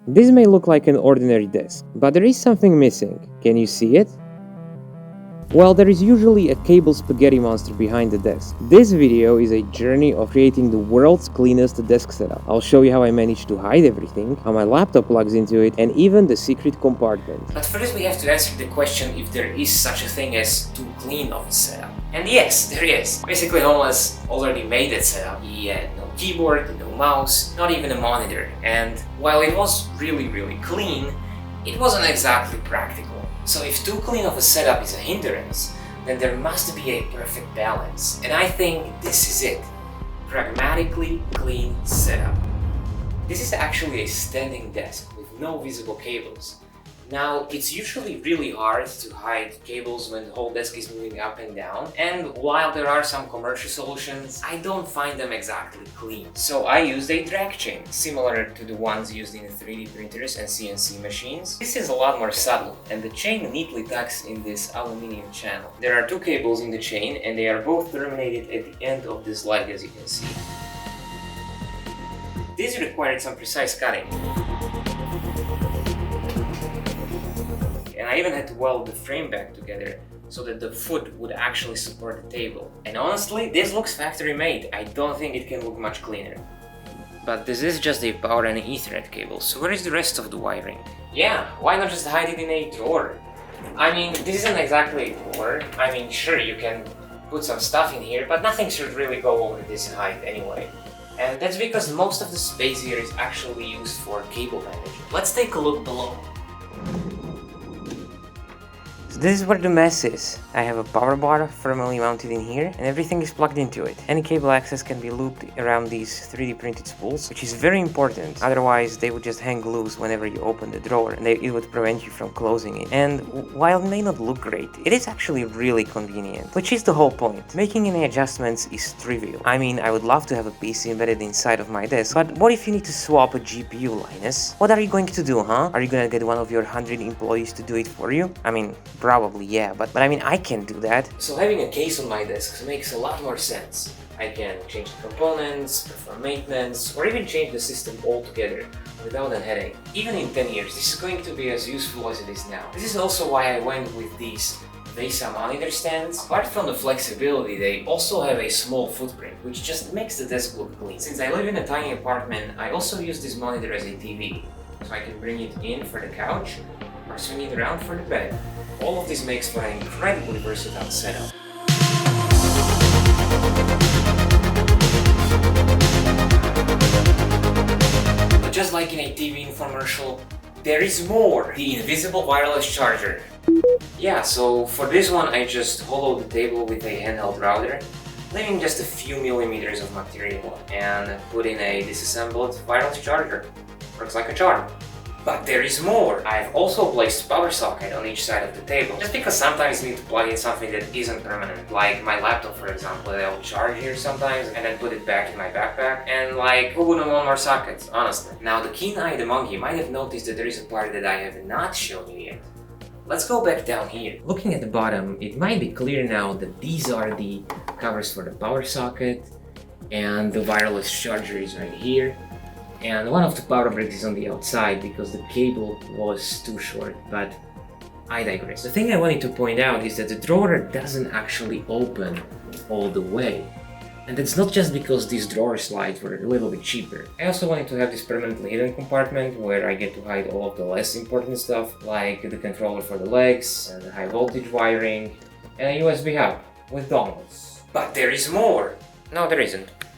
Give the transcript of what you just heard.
This may look like an ordinary desk, but there is something missing. Can you see it? Well, there is usually a cable spaghetti monster behind the desk. This video is a journey of creating the world's cleanest desk setup. I'll show you how I managed to hide everything, how my laptop plugs into it, and even the secret compartment. But first we have to answer the question if there is such a thing as too clean of a setup. And yes, there is. Basically, Homeless already made that setup. He had no keyboard, no mouse, not even a monitor. And while it was really clean, it wasn't exactly practical. So if too clean of a setup is a hindrance, then there must be a perfect balance. And I think this is it. Pragmatically clean setup. This is actually a standing desk with no visible cables. Now, it's usually really hard to hide cables when the whole desk is moving up and down, and while there are some commercial solutions, I don't find them exactly clean. So I used a drag chain, similar to the ones used in 3D printers and CNC machines. This is a lot more subtle, and the chain neatly tucks in this aluminum channel. There are two cables in the chain, and they are both terminated at the end of this leg, as you can see. This required some precise cutting. And I even had to weld the frame back together so that the foot would actually support the table. And honestly, this looks factory made. I don't think it can look much cleaner. But this is just a power and Ethernet cable, so where is the rest of the wiring? Yeah, why not just hide it in a drawer? I mean, this isn't exactly a drawer. I mean, sure, you can put some stuff in here, but nothing should really go over this height anyway. And that's because most of the space here is actually used for cable management. Let's take a look below. So this is where the mess is. I have a power bar firmly mounted in here, and everything is plugged into it. Any cable access can be looped around these 3D printed spools, which is very important. Otherwise, they would just hang loose whenever you open the drawer, and it would prevent you from closing it. And while it may not look great, it is actually really convenient, which is the whole point. Making any adjustments is trivial. I mean, I would love to have a PC embedded inside of my desk, but what if you need to swap a GPU, Linus? What are you going to do, huh? Are you gonna get one of your 100 employees to do it for you? I mean, probably yeah, but I mean, I can't do that. So having a case on my desk makes a lot more sense. I can change the components, perform maintenance, or even change the system altogether without a headache. Even in 10 years, this is going to be as useful as it is now. This is also why I went with these VESA monitor stands. Apart from the flexibility, they also have a small footprint, which just makes the desk look clean. Since I live in a tiny apartment, I also use this monitor as a TV, so I can bring it in for the couch or swing it around for the bed. All of this makes for an incredibly versatile setup. But just like in a TV infomercial, there is more! The invisible wireless charger. Yeah, so for this one I just hollowed the table with a handheld router, leaving just a few millimeters of material, and put in a disassembled wireless charger. Works like a charm. But there is more! I've also placed power socket on each side of the table, just because sometimes you need to plug in something that isn't permanent, like my laptop for example. I'll charge here sometimes and then put it back in my backpack, and like, who wouldn't want more sockets, honestly? Now the keen-eyed among you might have noticed that there is a part that I have not shown you yet. Let's go back down here. Looking at the bottom, it might be clear now that these are the covers for the power socket, and the wireless charger is right here. And one of the power bricks is on the outside because the cable was too short, but I digress. The thing I wanted to point out is that the drawer doesn't actually open all the way. And that's not just because these drawer slides were a little bit cheaper. I also wanted to have this permanently hidden compartment where I get to hide all of the less important stuff, like the controller for the legs, and the high voltage wiring, and a USB hub with dongles. But there is more! No, there isn't.